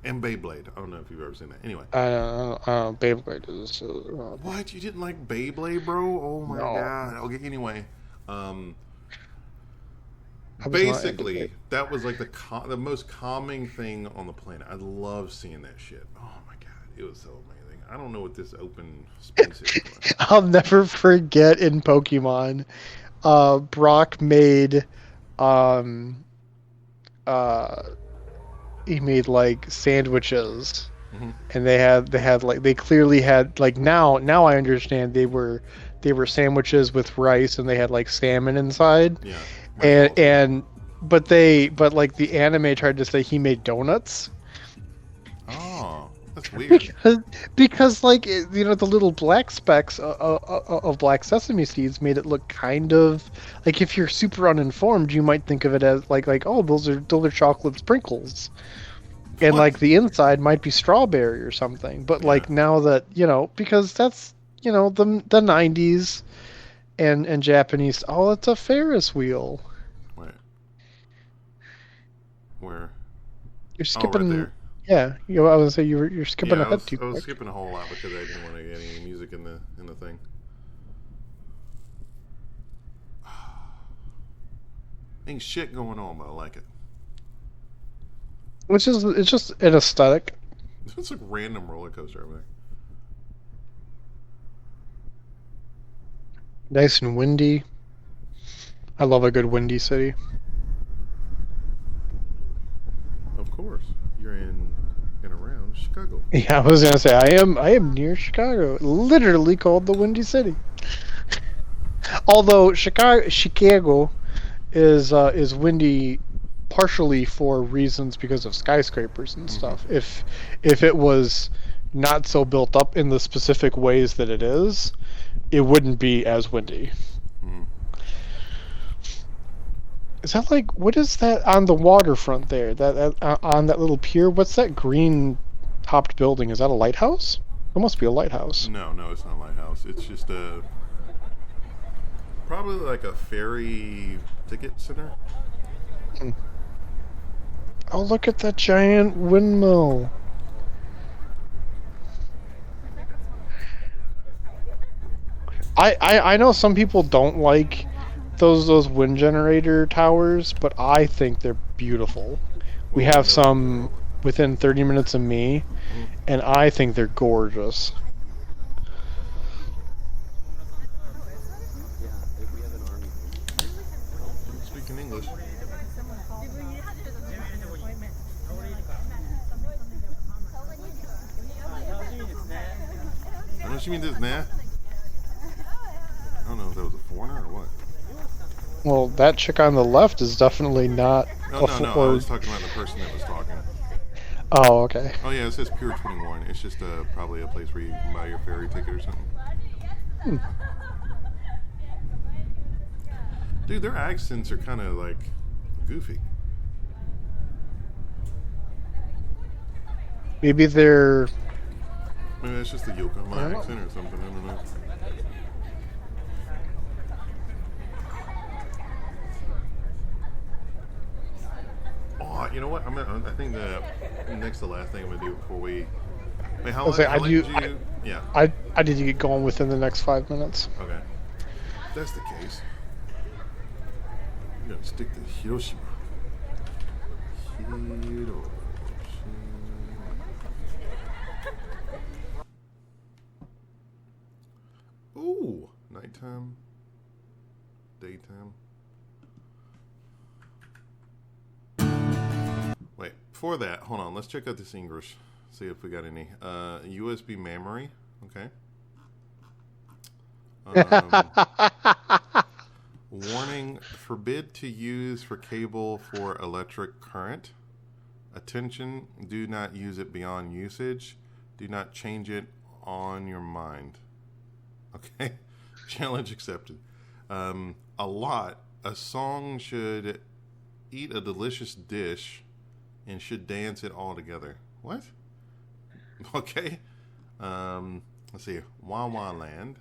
And Beyblade. I don't know if you've ever seen that. Anyway, Beyblade is. what you didn't like Beyblade, bro? Oh my No. god. Okay. Anyway, I was not into basically Beyblade. that was like the most calming thing on the planet. I love seeing that shit. Oh my god, it was so amazing. I don't know what this open space is. I'll never forget in Pokemon, Brock made, um, uh, he made like sandwiches, Mm-hmm. and they clearly had like now I understand they were sandwiches with rice and they had like salmon inside, Yeah. and but like the anime tried to say he made donuts. Oh, that's weird. Because like the little black specks of black sesame seeds made it look kind of like, if you're super uninformed, you might think of it as like oh, those are chocolate sprinkles, and What? like the inside might be strawberry or something. But like now that because that's the 90s and Japanese, oh, it's a Ferris wheel. Wait. Where? You're Oh, right skipping. there. Yeah, I was gonna say you're skipping Yeah, ahead too I was quick. skipping a whole lot because I didn't want to get any music in the thing. Ain't shit going on, but I like it. It's just an aesthetic. It's like random roller coaster over there. Nice and windy. I love a good windy city. Of course, you're in and around Chicago. Yeah, I was gonna say I am near Chicago, literally called the Windy City. Although Chicago is windy partially for reasons because of skyscrapers and stuff. If it was not so built up in the specific ways that it is, it wouldn't be as windy. Mm. Is that like, what is that on the waterfront there? That on that little pier? What's that green topped building? Is that a lighthouse? It must be a lighthouse. No, it's not a lighthouse. It's just probably like a ferry ticket center. Oh, look at that giant windmill. I know some people don't like those wind generator towers, but I think they're beautiful. We have some within 30 minutes of me, and I think they're gorgeous. Speaking English. I know she mean this, nah. I don't know if that was a foreigner or what. Well, that chick on the left is definitely not No, I was talking about the person that was talking. Oh, okay. Oh yeah, it says Pier 21. It's just probably a place where you can buy your ferry ticket or something. Dude, their accents are kind of like goofy. Maybe they're... Maybe that's just the Yokohama accent or something. I don't know. Oh, you know what? I think the next to last thing I'm gonna do before we. Wait, how long? How long did you? Yeah. I need to get going within the next 5 minutes. Okay. If that's the case, I'm gonna stick to Hiroshima. Ooh, nighttime, daytime. Wait, before that, hold on. Let's check out this English. See if we got any. USB memory. Okay. Um, Warning: forbid to use for cable for electric current. Attention: do not use it beyond usage. Do not change it on your mind. Okay, challenge accepted. A song should eat a delicious dish and should dance it all together. What? Okay. Let's see. Wawa Land.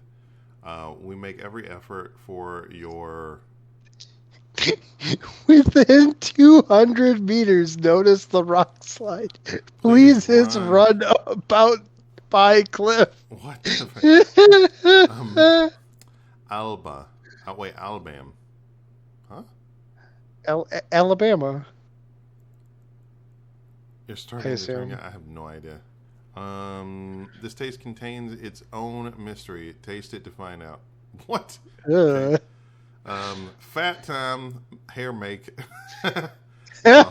We make every effort for your... Within 200 meters, notice the rock slide. Please run about by cliff. What? Alba. Oh, wait, Alabama. Huh? Alabama. You're starting to turn. I have no idea. This taste contains its own mystery. Taste it to find out. What? Okay. Fat time hair make. Some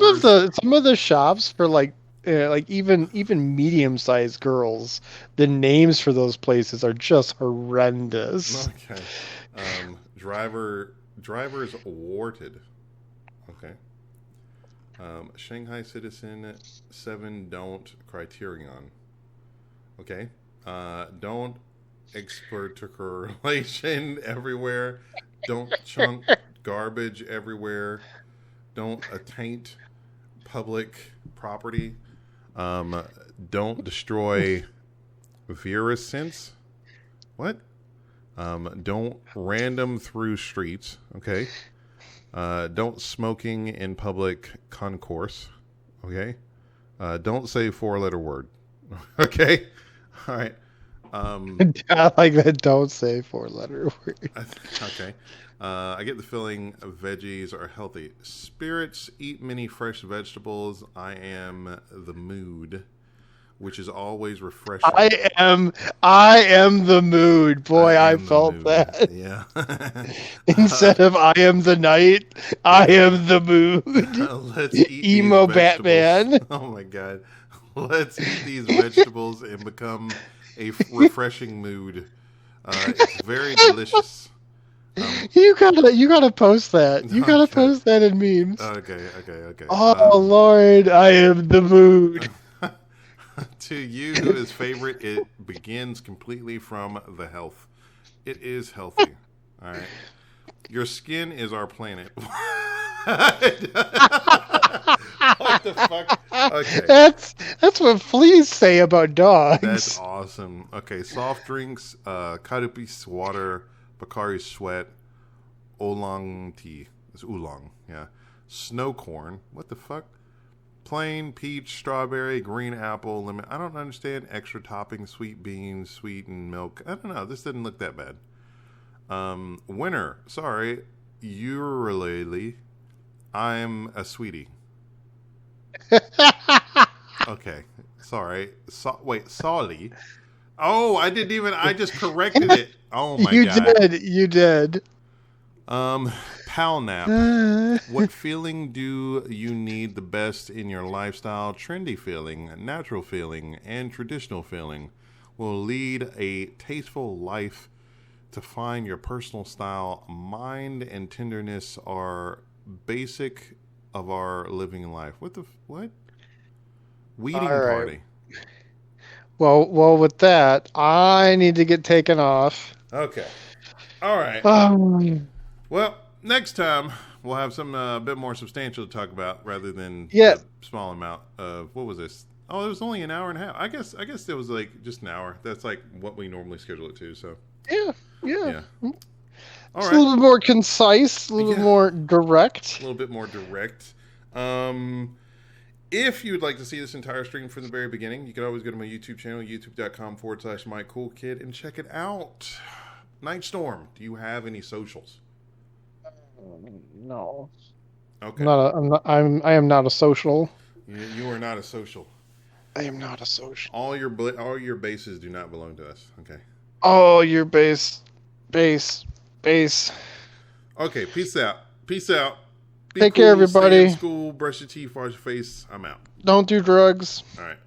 of the shops for like even medium sized girls, the names for those places are just horrendous. Okay. Drivers awarded. Okay. Shanghai Citizen 7 don't criterion. Okay. Don't expropriation everywhere. Don't chunk garbage everywhere. Don't attaint public property. Don't destroy virusense. What? Don't random through streets. Okay. Don't smoking in public concourse. Okay. Don't say 4-letter word. Okay. All right. I like that. Don't say 4-letter word. Okay. I get the feeling veggies are healthy. Spirits, eat many fresh vegetables. I am the mood, which is always refreshing. I am the mood. Boy, I felt that. Yeah. Instead of I am the night, I am the mood. Let's eat emo Batman. Oh my god. Let's eat these vegetables and become a refreshing mood. It's very delicious. You gotta post that. You gotta post that in memes. Okay. Oh Lord, I am the mood. To you who is favorite, it begins completely from the health. It is healthy. All right. Your skin is our planet. What the fuck? Okay. That's what fleas say about dogs. That's awesome. Okay, soft drinks, Karupis water, Bakari sweat, oolong tea. It's oolong, yeah. Snow corn. What the fuck? Plain peach, strawberry, green apple, lemon. I don't understand. Extra topping, sweet beans, sweetened milk. I don't know. This didn't look that bad. Winner. Sorry. Ukulele. I'm a sweetie. Okay. Sorry. Wait, Solly. Oh, I just corrected it. Oh my god. You did. Pal nap. What feeling do you need the best in your lifestyle? Trendy feeling, natural feeling, and traditional feeling will lead a tasteful life. To find your personal style, mind and tenderness are basic of our living life. What? Weeding party. Well, with that, I need to get taken off. Okay. All right. Well, next time we'll have some a bit more substantial to talk about rather than a small amount of what was this? Oh, it was only an hour and a half. I guess it was like just an hour. That's like what we normally schedule it to. So yeah. All right. A little bit more concise, a little bit more direct. A little bit more direct. If you would like to see this entire stream from the very beginning, you can always go to my YouTube channel, youtube.com/mycoolkid, and check it out. Nightstorm, do you have any socials? No. Okay. I am not a social. You are not a social. I am not a social. All your bases do not belong to us. Okay. Oh, your base. Okay, peace out. Take care, everybody. Stay in school, brush your teeth, wash your face. I'm out. Don't do drugs. All right.